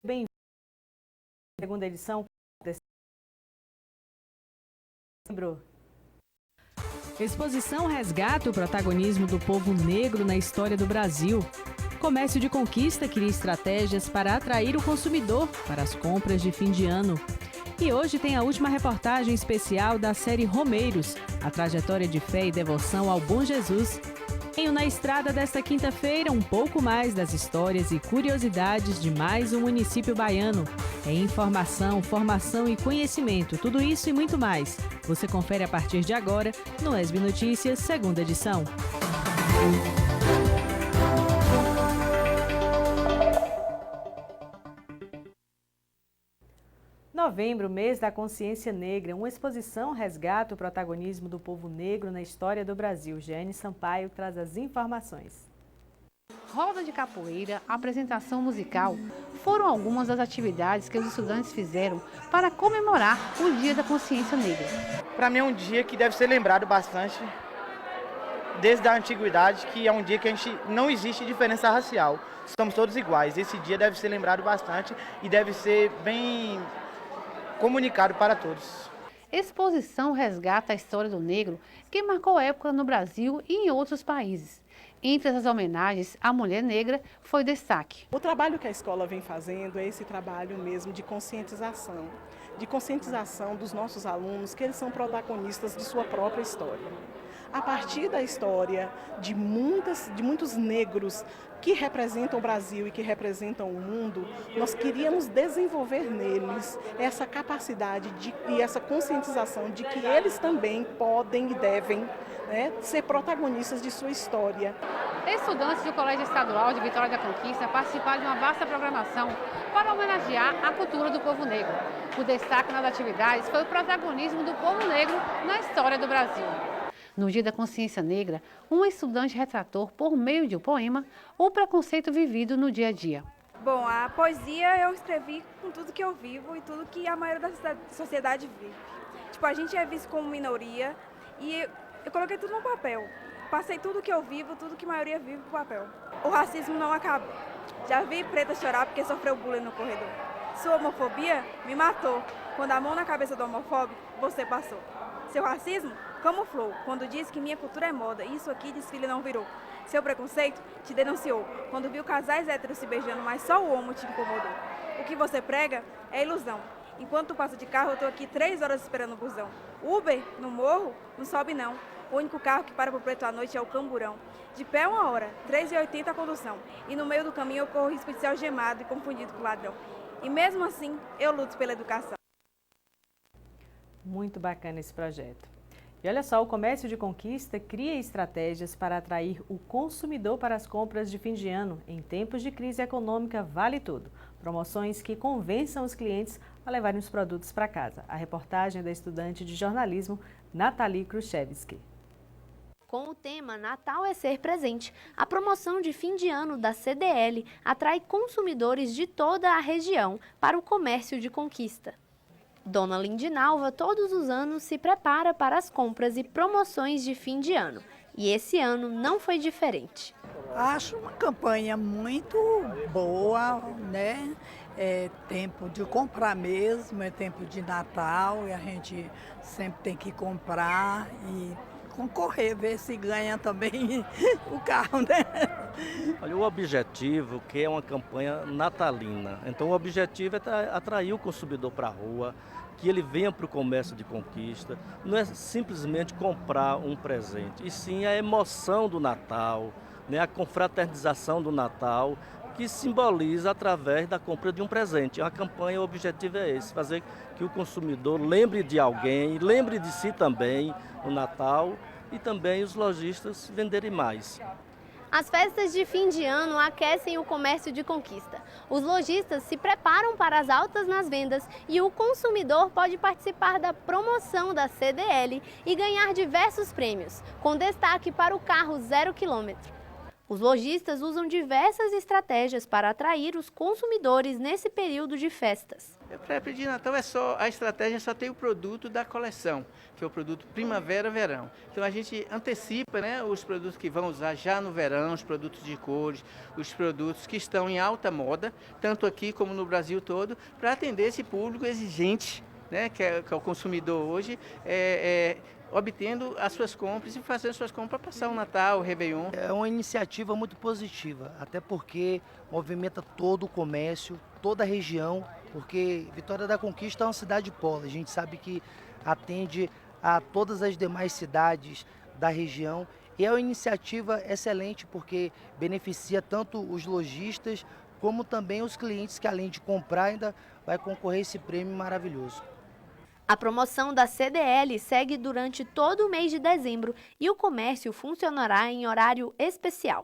Bem-vindo à segunda edição de setembro. Exposição resgata o protagonismo do povo negro na história do Brasil. Comércio de Conquista cria estratégias para atrair o consumidor para as compras de fim de ano. E hoje tem a última reportagem especial da série Romeiros, a trajetória de fé e devoção ao Bom Jesus. Em Na Estrada desta quinta-feira, um pouco mais das histórias e curiosidades de mais um município baiano. É informação, formação e conhecimento, tudo isso e muito mais. Você confere a partir de agora no ESB Notícias, segunda edição. Novembro, mês da consciência negra, uma exposição resgata o protagonismo do povo negro na história do Brasil. Jeane Sampaio traz as informações. Roda de capoeira, apresentação musical, foram algumas das atividades que os estudantes fizeram para comemorar o Dia da Consciência Negra. Para mim é um dia que deve ser lembrado bastante, desde a antiguidade, que é um dia que a gente não existe diferença racial, somos todos iguais. Esse dia deve ser lembrado bastante e deve ser bem comunicado para todos. Exposição resgata a história do negro que marcou época no Brasil e em outros países. Entre as homenagens, a mulher negra foi destaque. O trabalho que a escola vem fazendo é esse trabalho mesmo de conscientização dos nossos alunos, que eles são protagonistas de sua própria história. A partir da história de muitos negros que representam o Brasil e que representam o mundo, nós queríamos desenvolver neles essa capacidade e essa conscientização de que eles também podem e devem, ser protagonistas de sua história. Estudantes do Colégio Estadual de Vitória da Conquista participaram de uma vasta programação para homenagear a cultura do povo negro. O destaque nas atividades foi o protagonismo do povo negro na história do Brasil. No Dia da Consciência Negra, um estudante retratou, por meio de um poema, o preconceito vivido no dia a dia. Bom, a poesia eu escrevi com tudo que eu vivo e tudo que a maioria da sociedade vive. Tipo, a gente é visto como minoria e eu coloquei tudo no papel. Passei tudo que eu vivo, tudo que a maioria vive pro papel. O racismo não acaba. Já vi preta chorar porque sofreu bullying no corredor. Sua homofobia me matou. Quando a mão na cabeça do homofóbico, você passou. Seu racismo camuflou quando disse que minha cultura é moda e isso aqui desfile não virou. Seu preconceito te denunciou quando viu casais héteros se beijando, mas só o homo te incomodou. O que você prega é ilusão. Enquanto tu passa de carro, eu tô aqui 3 horas esperando o busão. Uber, no morro, não sobe não. O único carro que para pro preto à noite é o camburão. De pé 1 hora, 3,80 a condução. E no meio do caminho eu corro risco de ser algemado e confundido com ladrão. E mesmo assim, eu luto pela educação. Muito bacana esse projeto. E olha só, o Comércio de Conquista cria estratégias para atrair o consumidor para as compras de fim de ano. Em tempos de crise econômica, vale tudo. Promoções que convençam os clientes a levarem os produtos para casa. A reportagem é da estudante de jornalismo, Nathalie Khrushchevsky. Com o tema Natal é ser presente, a promoção de fim de ano da CDL atrai consumidores de toda a região para o Comércio de Conquista. Dona Lindinalva, todos os anos, se prepara para as compras e promoções de fim de ano. E esse ano não foi diferente. Acho uma campanha muito boa, né? É tempo de comprar mesmo, é tempo de Natal e a gente sempre tem que comprar e concorrer, ver se ganha também o carro, né? Olha, o objetivo, que é uma campanha natalina, então o objetivo é atrair o consumidor para a rua, que ele venha para o comércio de conquista, não é simplesmente comprar um presente, e sim a emoção do Natal, né, a confraternização do Natal, que simboliza através da compra de um presente. A campanha, o objetivo é esse, fazer que o consumidor lembre de alguém, lembre de si também no Natal e também os lojistas venderem mais. As festas de fim de ano aquecem o comércio de conquista. Os lojistas se preparam para as altas nas vendas e o consumidor pode participar da promoção da CDL e ganhar diversos prêmios, com destaque para o carro 0 km. Os lojistas usam diversas estratégias para atrair os consumidores nesse período de festas. Para a época de Natal a estratégia só tem o produto da coleção, que é o produto primavera-verão. Então a gente antecipa, né, os produtos que vão usar já no verão, os produtos de cores, os produtos que estão em alta moda, tanto aqui como no Brasil todo, para atender esse público exigente, né, que é o consumidor hoje, obtendo as suas compras e fazendo suas compras para passar o Natal, o Réveillon. É uma iniciativa muito positiva, até porque movimenta todo o comércio, toda a região, porque Vitória da Conquista é uma cidade polo. A gente sabe que atende a todas as demais cidades da região e é uma iniciativa excelente porque beneficia tanto os lojistas como também os clientes que, além de comprar, ainda vai concorrer a esse prêmio maravilhoso. A promoção da CDL segue durante todo o mês de dezembro e o comércio funcionará em horário especial.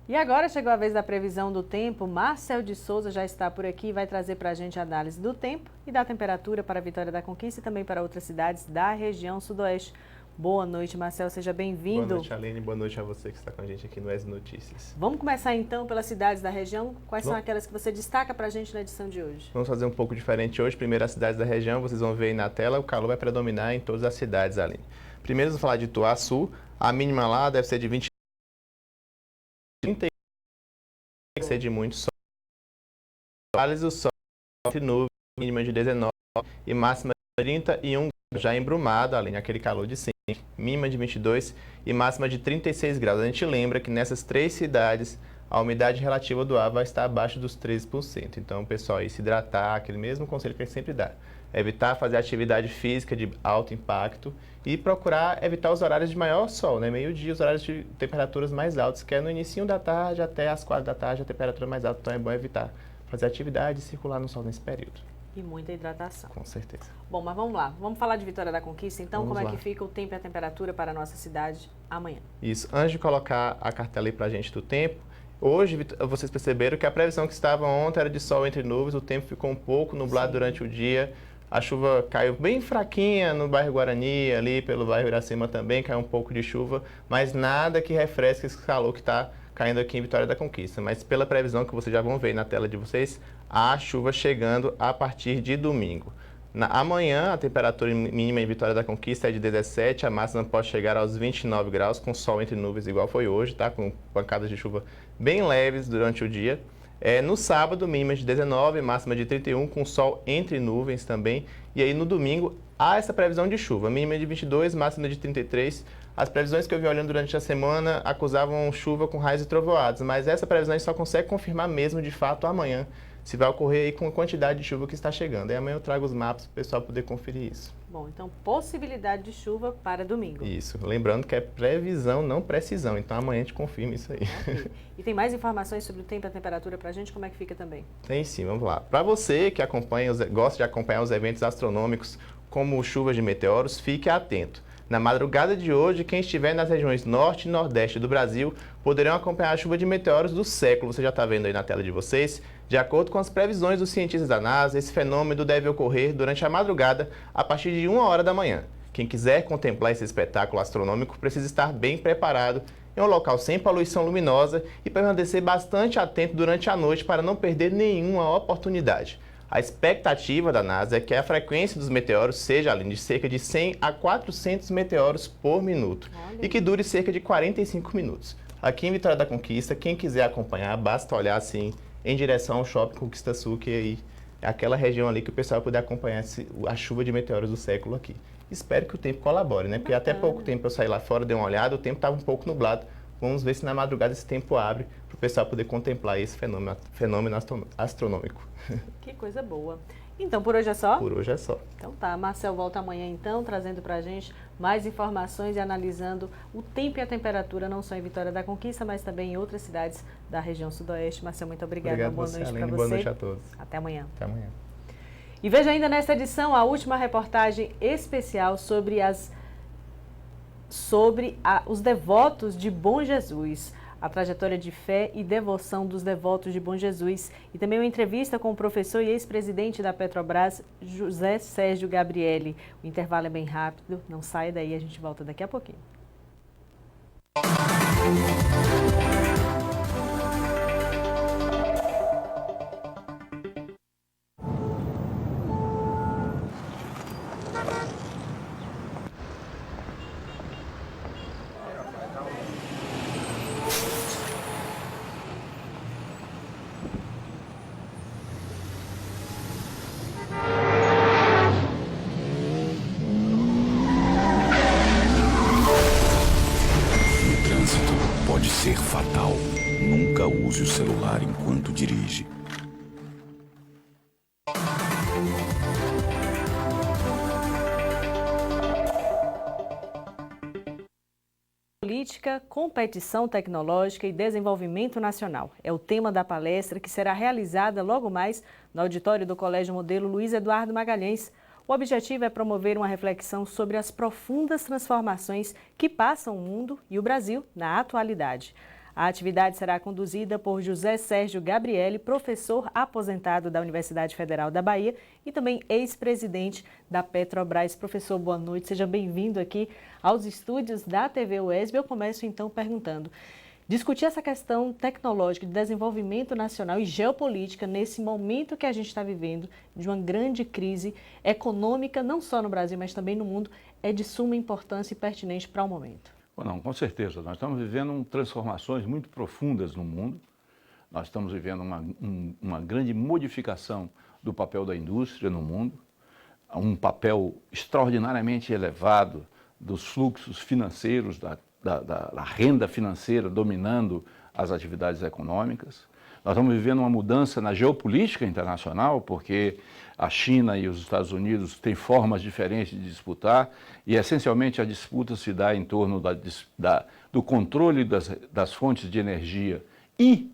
E agora chegou a vez da previsão do tempo. Marcel de Souza já está por aqui e vai trazer para a gente a análise do tempo e da temperatura para a Vitória da Conquista e também para outras cidades da região sudoeste. Boa noite, Marcel, seja bem-vindo. Boa noite, Aline, boa noite a você que está com a gente aqui no ES Notícias. Vamos começar então pelas cidades da região. Quais são aquelas que você destaca para a gente na edição de hoje? Vamos fazer um pouco diferente hoje. Primeiro as cidades da região, vocês vão ver aí na tela, o calor vai predominar em todas as cidades, Aline. Primeiro vamos falar de Ituaçu, a mínima lá deve ser de 20, 30, vai ser de muito sol. Vales do Sol, entre nuvens, mínima de 19 e máxima de 31 já embrumado, Aline, aquele calor de sempre. Mínima de 22 e máxima de 36 graus. A gente lembra que nessas três cidades a umidade relativa do ar vai estar abaixo dos 13%. Então, pessoal, aí se hidratar, aquele mesmo conselho que a gente sempre dá. Evitar fazer atividade física de alto impacto e procurar evitar os horários de maior sol, né? Meio-dia, os horários de temperaturas mais altas, que é no início da tarde até as 4 da tarde, a temperatura mais alta. Então é bom evitar fazer atividade e circular no sol nesse período. E muita hidratação. Com certeza. Bom, mas vamos lá. Vamos falar de Vitória da Conquista, então. Vamos como lá. É que fica o tempo e a temperatura para a nossa cidade amanhã? Isso. Antes de colocar a cartela aí pra gente do tempo, hoje vocês perceberam que a previsão que estava ontem era de sol entre nuvens, o tempo ficou um pouco nublado durante o dia. A chuva caiu bem fraquinha no bairro Guarani, ali pelo bairro Iracema também, caiu um pouco de chuva, mas nada que refresque esse calor que está caindo aqui em Vitória da Conquista. Mas pela previsão que vocês já vão ver na tela de vocês, a chuva chegando a partir de domingo. Amanhã, a temperatura mínima em Vitória da Conquista é de 17, a máxima pode chegar aos 29 graus, com sol entre nuvens igual foi hoje, tá? Com pancadas de chuva bem leves durante o dia. No sábado, mínima de 19, máxima de 31, com sol entre nuvens também. E aí no domingo, há essa previsão de chuva, mínima de 22, máxima de 33. As previsões que eu vi olhando durante a semana acusavam chuva com raios e trovoadas, mas essa previsão a gente só consegue confirmar mesmo de fato amanhã, se vai ocorrer aí com a quantidade de chuva que está chegando. E amanhã eu trago os mapas para o pessoal poder conferir isso. Bom, então possibilidade de chuva para domingo. Isso, lembrando que é previsão, não precisão, então amanhã a gente confirma isso aí. Okay. E tem mais informações sobre o tempo e a temperatura para a gente, como é que fica também? Tem sim, vamos lá. Para você que gosta de acompanhar os eventos astronômicos, como chuvas de meteoros, fique atento. Na madrugada de hoje, quem estiver nas regiões norte e nordeste do Brasil poderão acompanhar a chuva de meteoros do século. Você já está vendo aí na tela de vocês. De acordo com as previsões dos cientistas da NASA, esse fenômeno deve ocorrer durante a madrugada a partir de 1 hora da manhã. Quem quiser contemplar esse espetáculo astronômico precisa estar bem preparado em um local sem poluição luminosa e permanecer bastante atento durante a noite para não perder nenhuma oportunidade. A expectativa da NASA é que a frequência dos meteoros seja de cerca de 100 a 400 meteoros por minuto e que dure cerca de 45 minutos. Aqui em Vitória da Conquista, quem quiser acompanhar, basta olhar assim em direção ao Shopping Conquista Sul, que aí é aquela região ali que o pessoal vai poder acompanhar a chuva de meteoros do século aqui. Espero que o tempo colabore, né? Porque até pouco tempo eu saí lá fora, dei uma olhada, o tempo estava um pouco nublado. Vamos ver se na madrugada esse tempo abre para o pessoal poder contemplar esse fenômeno astronômico. Que coisa boa. Então, por hoje é só? Por hoje é só. Então tá, Marcel volta amanhã então, trazendo pra gente mais informações e analisando o tempo e a temperatura, não só em Vitória da Conquista, mas também em outras cidades da região sudoeste. Marcel, muito obrigada. Obrigado Boa noite para você. Boa noite a todos. Até amanhã. Até amanhã. E veja ainda nesta edição a última reportagem especial sobre os devotos de Bom Jesus, a trajetória de fé e devoção dos devotos de Bom Jesus, e também uma entrevista com o professor e ex-presidente da Petrobras, José Sérgio Gabrielli. O intervalo é bem rápido, não saia daí, a gente volta daqui a pouquinho. Pode ser fatal. Nunca use o celular enquanto dirige. Política, competição tecnológica e desenvolvimento nacional. É o tema da palestra que será realizada logo mais no auditório do Colégio Modelo Luiz Eduardo Magalhães. O objetivo é promover uma reflexão sobre as profundas transformações que passam o mundo e o Brasil na atualidade. A atividade será conduzida por José Sérgio Gabrielli, professor aposentado da Universidade Federal da Bahia e também ex-presidente da Petrobras. Professor, boa noite, seja bem-vindo aqui aos estúdios da TV UESB. Eu começo então perguntando, discutir essa questão tecnológica de desenvolvimento nacional e geopolítica nesse momento que a gente está vivendo, de uma grande crise econômica, não só no Brasil, mas também no mundo, é de suma importância e pertinente para o momento. Não, com certeza. Nós estamos vivendo transformações muito profundas no mundo. Nós estamos vivendo uma grande modificação do papel da indústria no mundo, um papel extraordinariamente elevado dos fluxos financeiros, da renda financeira dominando as atividades econômicas. Nós estamos vivendo uma mudança na geopolítica internacional, porque a China e os Estados Unidos têm formas diferentes de disputar e, essencialmente, a disputa se dá em torno do controle das fontes de energia e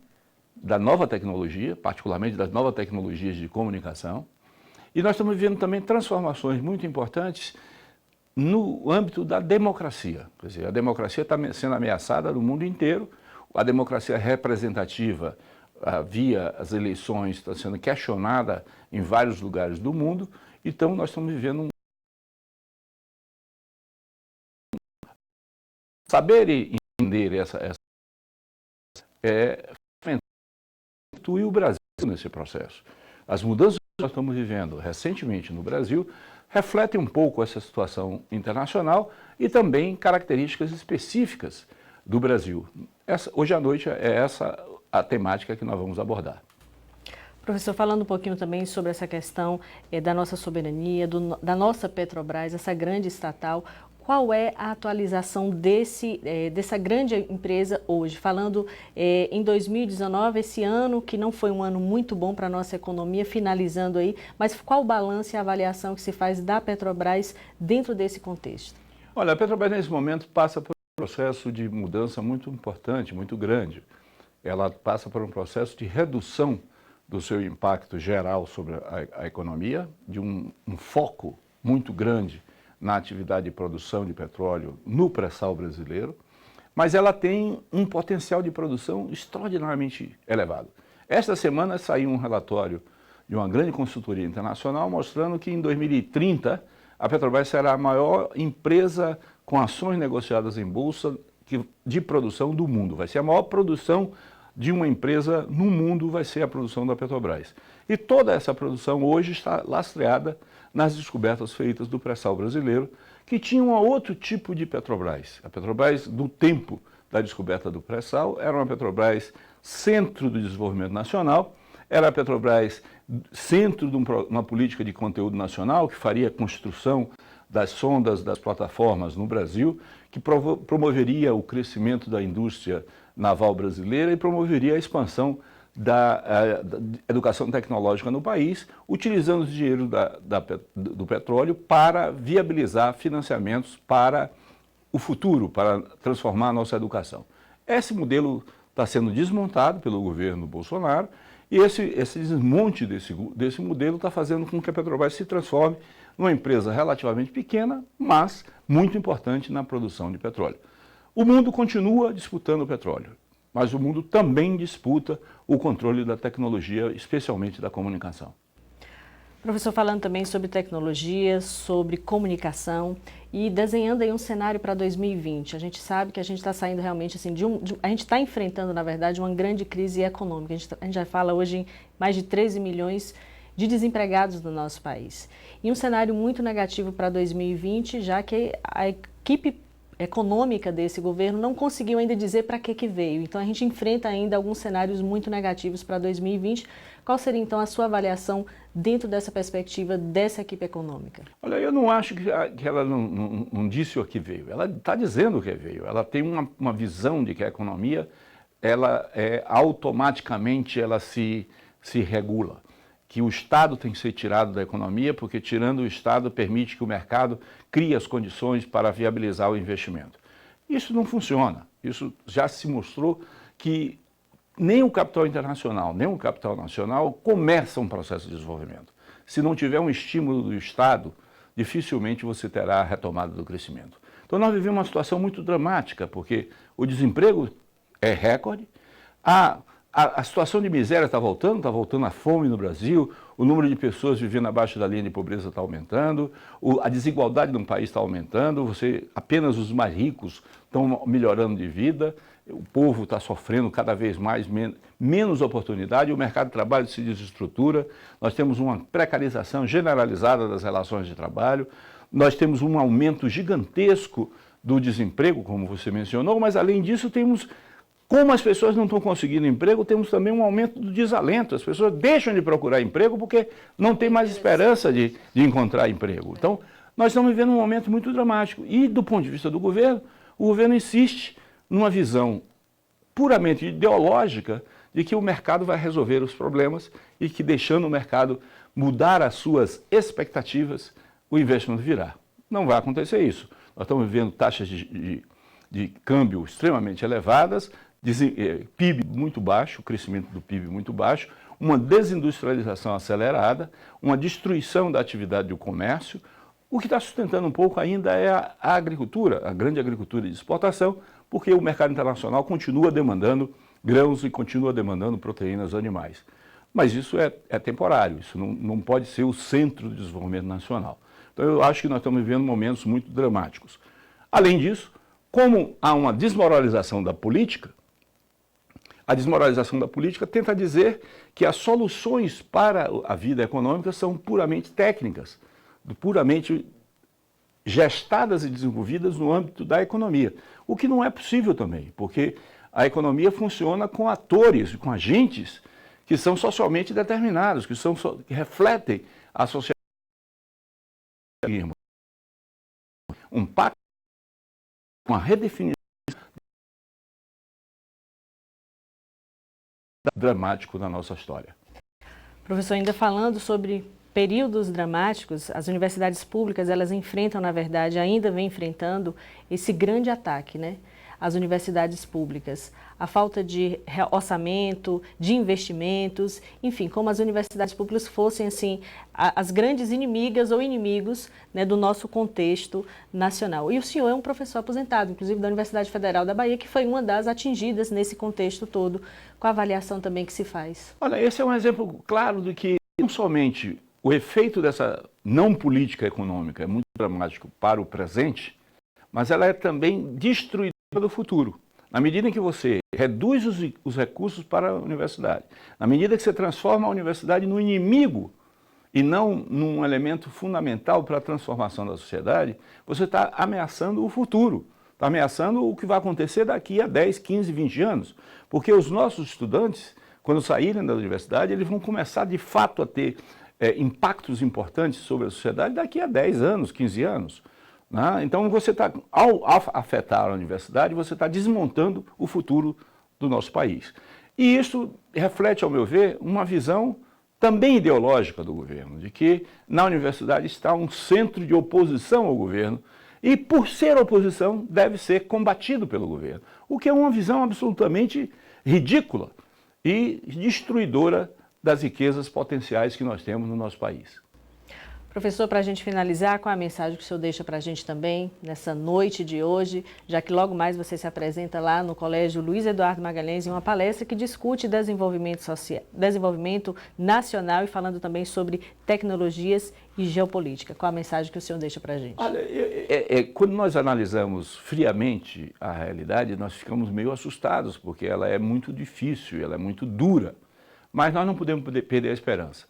da nova tecnologia, particularmente das novas tecnologias de comunicação. E nós estamos vivendo também transformações muito importantes no âmbito da democracia. Quer dizer, a democracia está sendo ameaçada no mundo inteiro, a democracia representativa via as eleições está sendo questionada em vários lugares do mundo, então nós estamos vivendo saber e entender essa e o Brasil nesse processo. As mudanças que nós estamos vivendo recentemente no Brasil refletem um pouco essa situação internacional e também características específicas do Brasil. Hoje à noite é essa a temática que nós vamos abordar. Professor, falando um pouquinho também sobre essa questão da nossa soberania, da nossa Petrobras, essa grande estatal, qual é a atualização dessa grande empresa hoje? Falando em 2019, esse ano que não foi um ano muito bom para a nossa economia, finalizando aí, mas qual o balanço e a avaliação que se faz da Petrobras dentro desse contexto? Olha, a Petrobras nesse momento passa por um processo de mudança muito importante, muito grande. Ela passa por um processo de redução do seu impacto geral sobre a economia, de um foco muito grande na atividade de produção de petróleo no pré-sal brasileiro, mas ela tem um potencial de produção extraordinariamente elevado. Esta semana saiu um relatório de uma grande consultoria internacional mostrando que em 2030 a Petrobras será a maior empresa com ações negociadas em bolsa de produção do mundo. Vai ser a maior produção de uma empresa no mundo, vai ser a produção da Petrobras. E toda essa produção hoje está lastreada nas descobertas feitas do pré-sal brasileiro, que tinha um outro tipo de Petrobras. A Petrobras, do tempo da descoberta do pré-sal, era uma Petrobras centro do desenvolvimento nacional, era a Petrobras centro de uma política de conteúdo nacional, que faria a construção das sondas, das plataformas no Brasil, que promoveria o crescimento da indústria naval brasileira e promoveria a expansão da educação tecnológica no país, utilizando o dinheiro do petróleo para viabilizar financiamentos para o futuro, para transformar a nossa educação. Esse modelo está sendo desmontado pelo governo Bolsonaro e esse desmonte desse modelo está fazendo com que a Petrobras se transforme numa empresa relativamente pequena, mas muito importante na produção de petróleo. O mundo continua disputando o petróleo, mas o mundo também disputa o controle da tecnologia, especialmente da comunicação. Professor, falando também sobre tecnologia, sobre comunicação e desenhando aí um cenário para 2020. A gente sabe que a gente está saindo realmente assim a gente está enfrentando, na verdade, uma grande crise econômica. A gente já fala hoje em mais de 13 milhões de desempregados no nosso país. E um cenário muito negativo para 2020, já que a equipe econômica desse governo não conseguiu ainda dizer para que veio. Então a gente enfrenta ainda alguns cenários muito negativos para 2020. Qual seria então a sua avaliação dentro dessa perspectiva dessa equipe econômica? Olha, eu não acho que ela não disse o que veio. Ela está dizendo o que veio. Ela tem uma visão de que a economia, ela automaticamente ela se regula. Que o Estado tem que ser tirado da economia, porque tirando o Estado permite que o mercado crie as condições para viabilizar o investimento. Isso não funciona. Isso já se mostrou que nem o capital internacional, nem o capital nacional começa um processo de desenvolvimento. Se não tiver um estímulo do Estado, dificilmente você terá a retomada do crescimento. Então nós vivemos uma situação muito dramática, porque o desemprego é recorde, a situação de miséria está voltando a fome no Brasil, o número de pessoas vivendo abaixo da linha de pobreza está aumentando, a desigualdade no país está aumentando, apenas os mais ricos estão melhorando de vida, o povo está sofrendo cada vez menos oportunidade, o mercado de trabalho se desestrutura, nós temos uma precarização generalizada das relações de trabalho, nós temos um aumento gigantesco do desemprego, como você mencionou, mas além disso temos... Como as pessoas não estão conseguindo emprego, temos também um aumento do desalento. As pessoas deixam de procurar emprego porque não tem mais esperança de encontrar emprego. Então, nós estamos vivendo um momento muito dramático. E, do ponto de vista do governo, o governo insiste numa visão puramente ideológica de que o mercado vai resolver os problemas e que, deixando o mercado mudar as suas expectativas, o investimento virá. Não vai acontecer isso. Nós estamos vivendo taxas de câmbio extremamente elevadas, PIB muito baixo, o crescimento do PIB muito baixo, uma desindustrialização acelerada, uma destruição da atividade do comércio. O que está sustentando um pouco ainda é a agricultura, a grande agricultura de exportação, porque o mercado internacional continua demandando grãos e continua demandando proteínas animais. Mas isso é temporário, isso não pode ser o centro do desenvolvimento nacional. Então eu acho que nós estamos vivendo momentos muito dramáticos. Além disso, como há uma desmoralização da política, a desmoralização da política tenta dizer que as soluções para a vida econômica são puramente técnicas, puramente gestadas e desenvolvidas no âmbito da economia. O que não é possível também, porque a economia funciona com atores, com agentes que são socialmente determinados, que refletem a sociedade. Um pacto, uma redefinição dramático na nossa história. Professor, ainda falando sobre períodos dramáticos, as universidades públicas, elas enfrentam, na verdade, ainda vem enfrentando esse grande ataque, né? As universidades públicas, a falta de orçamento, de investimentos, enfim, como as universidades públicas fossem, assim, as grandes inimigas ou inimigos, né, do nosso contexto nacional. E o senhor é um professor aposentado, inclusive da Universidade Federal da Bahia, que foi uma das atingidas nesse contexto todo, com a avaliação também que se faz. Olha, esse é um exemplo claro de que não somente o efeito dessa não política econômica é muito dramático para o presente, mas ela é também destruidora do futuro. Na medida em que você reduz os recursos para a universidade, na medida que você transforma a universidade no inimigo e não num elemento fundamental para a transformação da sociedade, você está ameaçando o futuro, está ameaçando o que vai acontecer daqui a 10, 15, 20 anos. Porque os nossos estudantes, quando saírem da universidade, eles vão começar de fato a ter impactos importantes sobre a sociedade daqui a 10 anos, 15 anos. Né? Então, ao afetar a universidade, você está desmontando o futuro do nosso país. E isso reflete, ao meu ver, uma visão também ideológica do governo, de que na universidade está um centro de oposição ao governo e, por ser oposição, deve ser combatido pelo governo, o que é uma visão absolutamente ridícula e destruidora das riquezas potenciais que nós temos no nosso país. Professor, para a gente finalizar, qual a mensagem que o senhor deixa para a gente também nessa noite de hoje, já que logo mais você se apresenta lá no Colégio Luiz Eduardo Magalhães em uma palestra que discute desenvolvimento nacional e falando também sobre tecnologias e geopolítica. Qual a mensagem que o senhor deixa para a gente? Olha, quando nós analisamos friamente a realidade, nós ficamos meio assustados, porque ela é muito difícil, ela é muito dura, mas nós não podemos perder a esperança.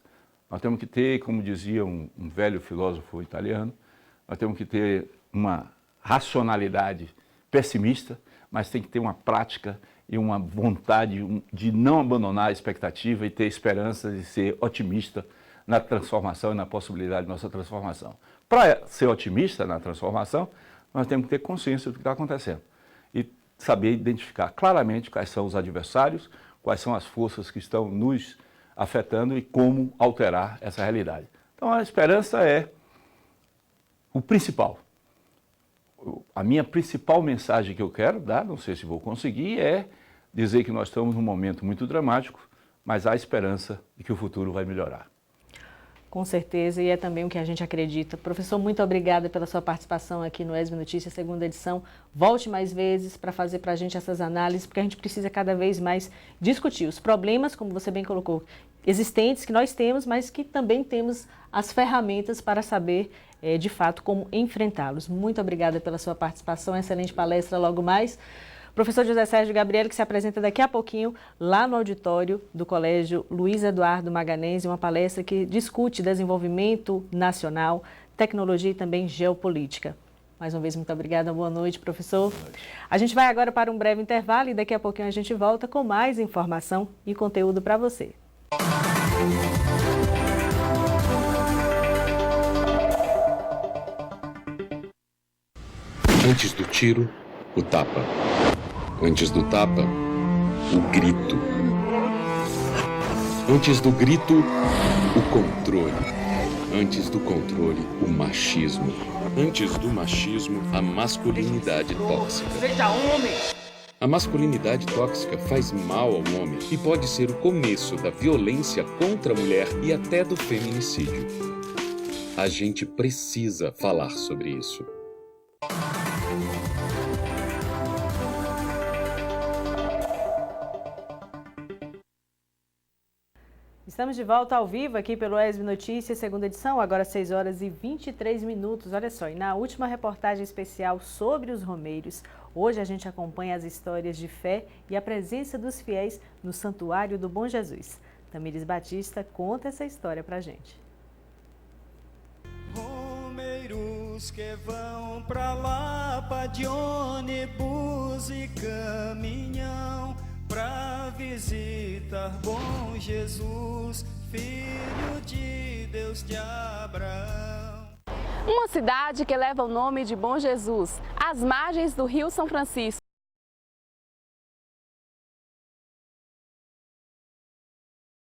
Nós temos que ter, como dizia um velho filósofo italiano, nós temos que ter uma racionalidade pessimista, mas tem que ter uma prática e uma vontade de não abandonar a expectativa e ter esperança de ser otimista na transformação e na possibilidade de nossa transformação. Para ser otimista na transformação, nós temos que ter consciência do que está acontecendo e saber identificar claramente quais são os adversários, quais são as forças que estão nos afetando e como alterar essa realidade. Então, a esperança é o principal. A minha principal mensagem que eu quero dar, não sei se vou conseguir, é dizer que nós estamos num momento muito dramático, mas há esperança de que o futuro vai melhorar. Com certeza, e é também o que a gente acredita. Professor, muito obrigada pela sua participação aqui no ESB Notícias, segunda edição. Volte mais vezes para fazer para a gente essas análises, porque a gente precisa cada vez mais discutir os problemas, como você bem colocou, existentes que nós temos, mas que também temos as ferramentas para saber, de fato, como enfrentá-los. Muito obrigada pela sua participação, excelente palestra logo mais. Professor José Sérgio Gabrielli, que se apresenta daqui a pouquinho lá no auditório do Colégio Luiz Eduardo Magalhães, uma palestra que discute desenvolvimento nacional, tecnologia e também geopolítica. Mais uma vez, muito obrigada. Boa noite, professor. Boa noite. A gente vai agora para um breve intervalo e daqui a pouquinho a gente volta com mais informação e conteúdo para você. Antes do tiro, o tapa. Antes do tapa, o grito. Antes do grito, o controle. Antes do controle, o machismo. Antes do machismo, a masculinidade tóxica. Seja homem! A masculinidade tóxica faz mal ao homem e pode ser o começo da violência contra a mulher e até do feminicídio. A gente precisa falar sobre isso. Estamos de volta ao vivo aqui pelo ESB Notícias, segunda edição, agora 6 horas e 23 minutos. Olha só, e na última reportagem especial sobre os romeiros, hoje a gente acompanha as histórias de fé e a presença dos fiéis no Santuário do Bom Jesus. Tamires Batista conta essa história pra gente. Romeiros que vão pra Lapa de ônibus e caminhão pra visitar Bom Jesus, Filho de Deus de Abraão. Uma cidade que leva o nome de Bom Jesus, às margens do Rio São Francisco.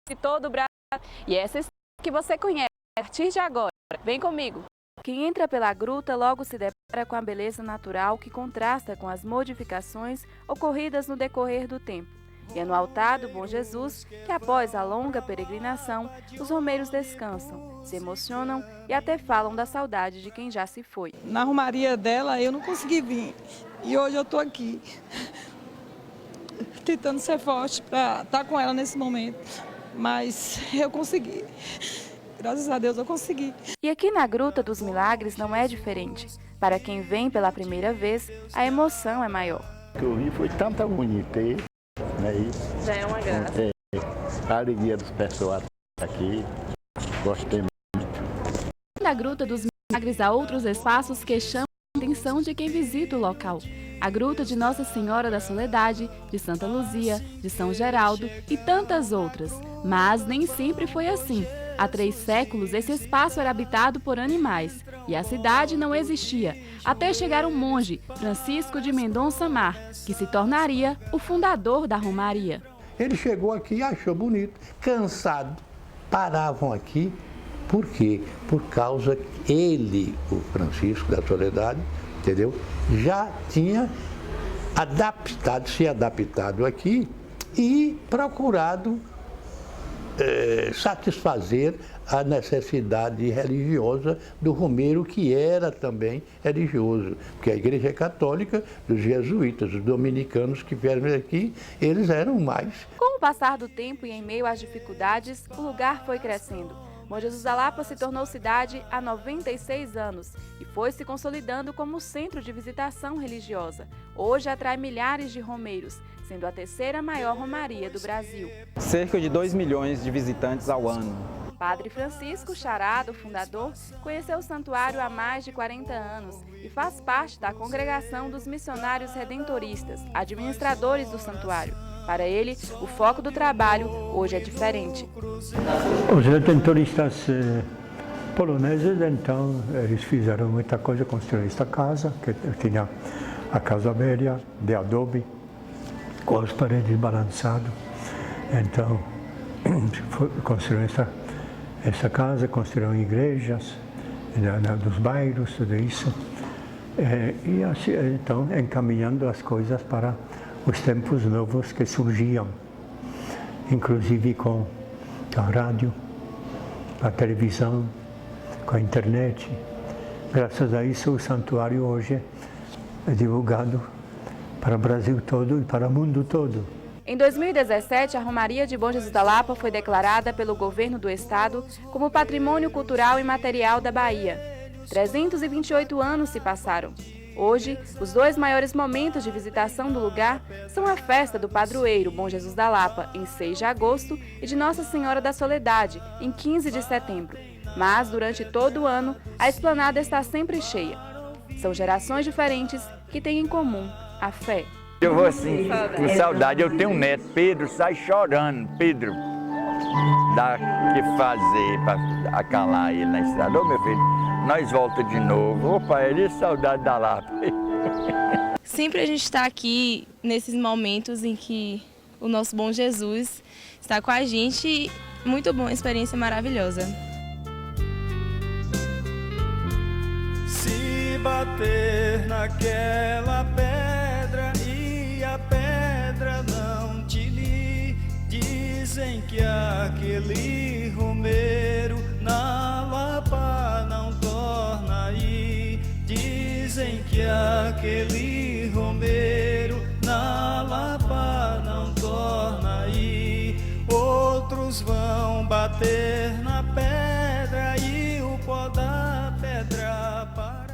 De todo o Brasil. E essa história que você conhece a partir de agora. Vem comigo. Quem entra pela gruta logo se depara com a beleza natural que contrasta com as modificações ocorridas no decorrer do tempo. E é no altar do Bom Jesus que, após a longa peregrinação, os romeiros descansam, se emocionam e até falam da saudade de quem já se foi. Na romaria dela eu não consegui vir e hoje eu estou aqui, tentando ser forte para estar com ela nesse momento, mas eu consegui. Graças a Deus eu consegui. E aqui na Gruta dos Milagres não é diferente. Para quem vem pela primeira vez, a emoção é maior. O que eu vi foi tanta boniteza, né? Já é uma graça. A alegria dos pessoas aqui, gostei muito. Na Gruta dos Milagres há outros espaços que chamam a atenção de quem visita o local. A Gruta de Nossa Senhora da Soledade, de Santa Luzia, de São Geraldo e tantas outras. Mas nem sempre foi assim. Há 3 séculos, esse espaço era habitado por animais e a cidade não existia, até chegar um monge, Francisco de Mendonça Mar, que se tornaria o fundador da Romaria. Ele chegou aqui e achou bonito, cansado, paravam aqui. Por quê? Por causa que ele, o Francisco da Soledade, entendeu? Já tinha se adaptado aqui e procurado satisfazer a necessidade religiosa do romeiro, que era também religioso, porque a Igreja é católica, dos jesuítas, os dominicanos que vieram aqui, eles eram mais. Com o passar do tempo e em meio às dificuldades, o lugar foi crescendo. Bom Jesus da Lapa se tornou cidade há 96 anos e foi se consolidando como centro de visitação religiosa. Hoje atrai milhares de romeiros, sendo a terceira maior romaria do Brasil. Cerca de 2 milhões de visitantes ao ano. Padre Francisco Charado, fundador, conheceu o santuário há mais de 40 anos e faz parte da congregação dos missionários redentoristas, administradores do santuário. Para ele, o foco do trabalho hoje é diferente. Os redentoristas poloneses, então, eles fizeram muita coisa, construíram esta casa, que tinha a casa velha, de adobe, com as paredes balançadas. Então, construíram essa casa, construíram igrejas dos bairros, tudo isso. E assim, então, encaminhando as coisas para os tempos novos que surgiam, inclusive com a rádio, a televisão, com a internet. Graças a isso, o santuário hoje é divulgado para o Brasil todo e para o mundo todo. Em 2017, a Romaria de Bom Jesus da Lapa foi declarada pelo governo do estado como Patrimônio Cultural e Material da Bahia. 328 anos se passaram. Hoje, os dois maiores momentos de visitação do lugar são a festa do padroeiro Bom Jesus da Lapa, em 6 de agosto, e de Nossa Senhora da Soledade, em 15 de setembro. Mas, durante todo o ano, a esplanada está sempre cheia. São gerações diferentes que têm em comum a fé. Eu vou assim, com saudade. Eu tenho um neto, Pedro, sai chorando. Pedro, dá o que fazer para acalar ele na estrada. Ô, meu filho, nós voltamos de novo. Opa, ele é saudade da Lapa. Sempre a gente está aqui nesses momentos em que o nosso bom Jesus está com a gente. Muito bom, experiência maravilhosa. Se bater naquela pedra e a pedra não te li, dizem que aquele romeiro na Lapa não torna aí. Dizem que aquele romeiro na Lapa não torna aí. Outros vão bater na pedra e o pó da pedra para.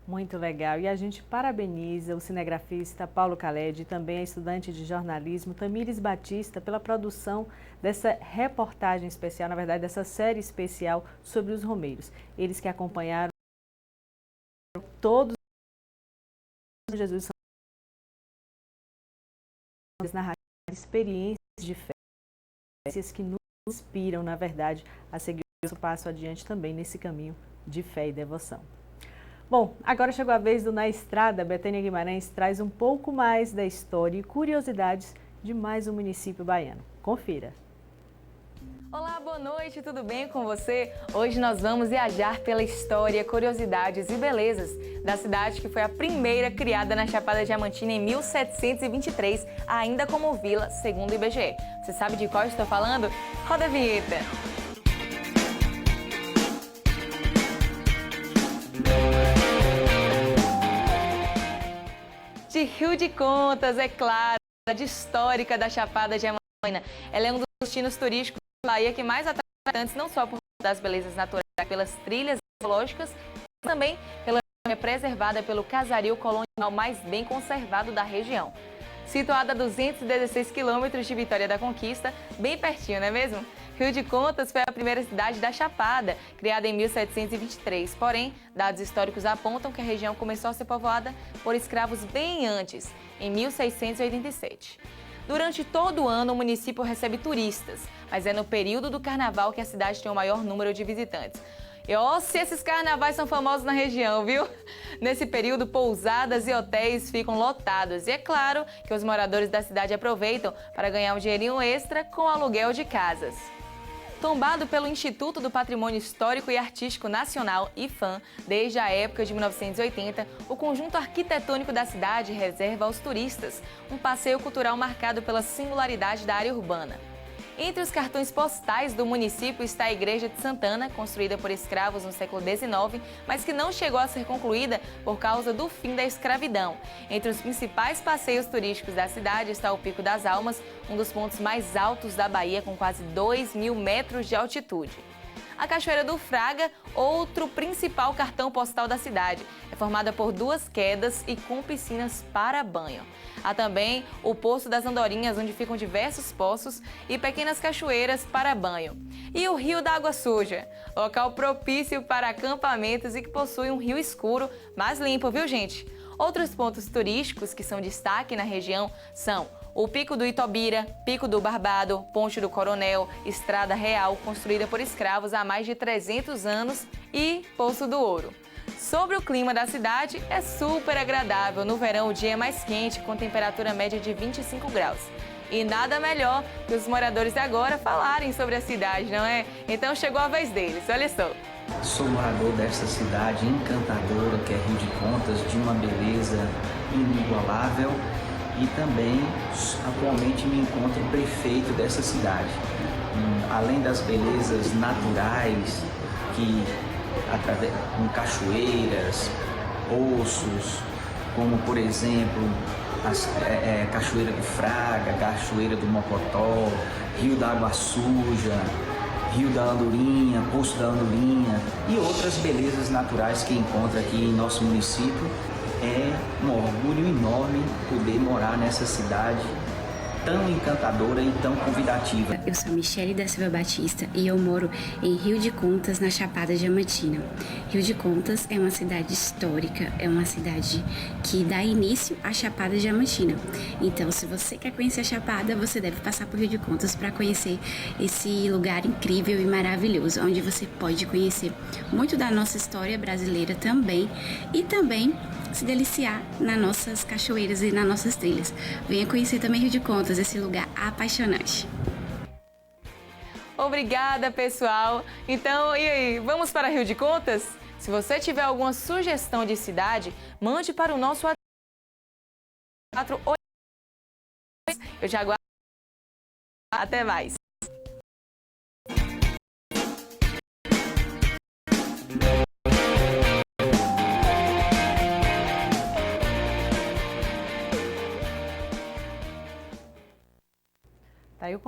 Muito legal. E a gente parabeniza o cinegrafista Paulo Khaled e também a estudante de jornalismo Tamires Batista pela produção dessa reportagem especial, na verdade, dessa série especial sobre os romeiros. Eles que acompanharam todos os Jesus são narrativas, experiências de fé, que nos inspiram, na verdade, a seguir o passo adiante também nesse caminho de fé e devoção. Bom, agora chegou a vez do Na Estrada. Betânia Guimarães traz um pouco mais da história e curiosidades de mais um município baiano. Confira. Olá, boa noite, tudo bem com você? Hoje nós vamos viajar pela história, curiosidades e belezas da cidade que foi a primeira criada na Chapada Diamantina em 1723, ainda como vila, segundo o IBGE. Você sabe de qual estou falando? Roda a vinheta! De Rio de Contas, é claro, a cidade histórica da Chapada Diamantina. Ela é um dos destinos turísticos da Bahia que mais atrai visitantes, não só por das belezas naturais, pelas trilhas ecológicas, mas também pela preservada pelo casario colonial mais bem conservado da região. Situada a 216 quilômetros de Vitória da Conquista, bem pertinho, não é mesmo? Rio de Contas foi a primeira cidade da Chapada, criada em 1723. Porém, dados históricos apontam que a região começou a ser povoada por escravos bem antes, em 1687. Durante todo o ano, o município recebe turistas, mas é no período do carnaval que a cidade tem o maior número de visitantes. E ó, se esses carnavais são famosos na região, viu? Nesse período, pousadas e hotéis ficam lotados. E é claro que os moradores da cidade aproveitam para ganhar um dinheirinho extra com o aluguel de casas. Tombado pelo Instituto do Patrimônio Histórico e Artístico Nacional, IPHAN, desde a época de 1980, o conjunto arquitetônico da cidade reserva aos turistas um passeio cultural marcado pela singularidade da área urbana. Entre os cartões postais do município está a Igreja de Santana, construída por escravos no século XIX, mas que não chegou a ser concluída por causa do fim da escravidão. Entre os principais passeios turísticos da cidade está o Pico das Almas, um dos pontos mais altos da Bahia, com quase 2.000 metros de altitude. A Cachoeira do Fraga, outro principal cartão postal da cidade, é formada por 2 quedas e com piscinas para banho. Há também o Poço das Andorinhas, onde ficam diversos poços e pequenas cachoeiras para banho. E o Rio da Água Suja, local propício para acampamentos e que possui um rio escuro, mas limpo, viu, gente? Outros pontos turísticos que são destaque na região são o Pico do Itobira, Pico do Barbado, Ponte do Coronel, Estrada Real, construída por escravos há mais de 300 anos, e Poço do Ouro. Sobre o clima da cidade, é super agradável. No verão, o dia é mais quente, com temperatura média de 25 graus. E nada melhor que os moradores de agora falarem sobre a cidade, não é? Então chegou a vez deles, olha só. Sou morador dessa cidade encantadora, que é Rio de Contas, de uma beleza inigualável. E também, atualmente, me encontro prefeito dessa cidade. Além das belezas naturais, com cachoeiras, poços, como, por exemplo, a Cachoeira do Fraga, Cachoeira do Mocotó, Rio da Água Suja, Rio da Andorinha, Poço da Andorinha e outras belezas naturais que encontra aqui em nosso município. É um orgulho enorme poder morar nessa cidade tão encantadora e tão convidativa. Eu sou Michele da Silva Batista e eu moro em Rio de Contas, na Chapada Diamantina. Rio de Contas é uma cidade histórica, é uma cidade que dá início à Chapada Diamantina. Então, se você quer conhecer a Chapada, você deve passar por Rio de Contas para conhecer esse lugar incrível e maravilhoso, onde você pode conhecer muito da nossa história brasileira também e também se deliciar nas nossas cachoeiras e nas nossas trilhas. Venha conhecer também Rio de Contas, esse lugar apaixonante. Obrigada, pessoal. Então, e aí, vamos para Rio de Contas? Se você tiver alguma sugestão de cidade, mande para o nosso WhatsApp. Eu já aguardo. Até mais. Tá aí o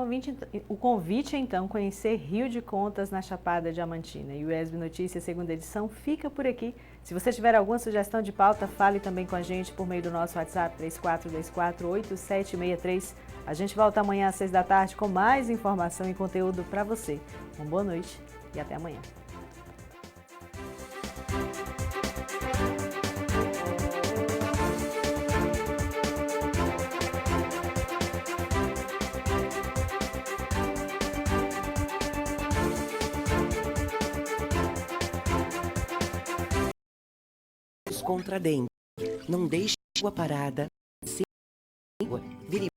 convite, então, conhecer Rio de Contas na Chapada Diamantina. E o ESB Notícias, segunda edição, fica por aqui. Se você tiver alguma sugestão de pauta, fale também com a gente por meio do nosso WhatsApp 34248763. A gente volta amanhã às 6 da tarde com mais informação e conteúdo para você. Uma boa noite e até amanhã. Contra a dengue. Não deixe água parada, sem água, vire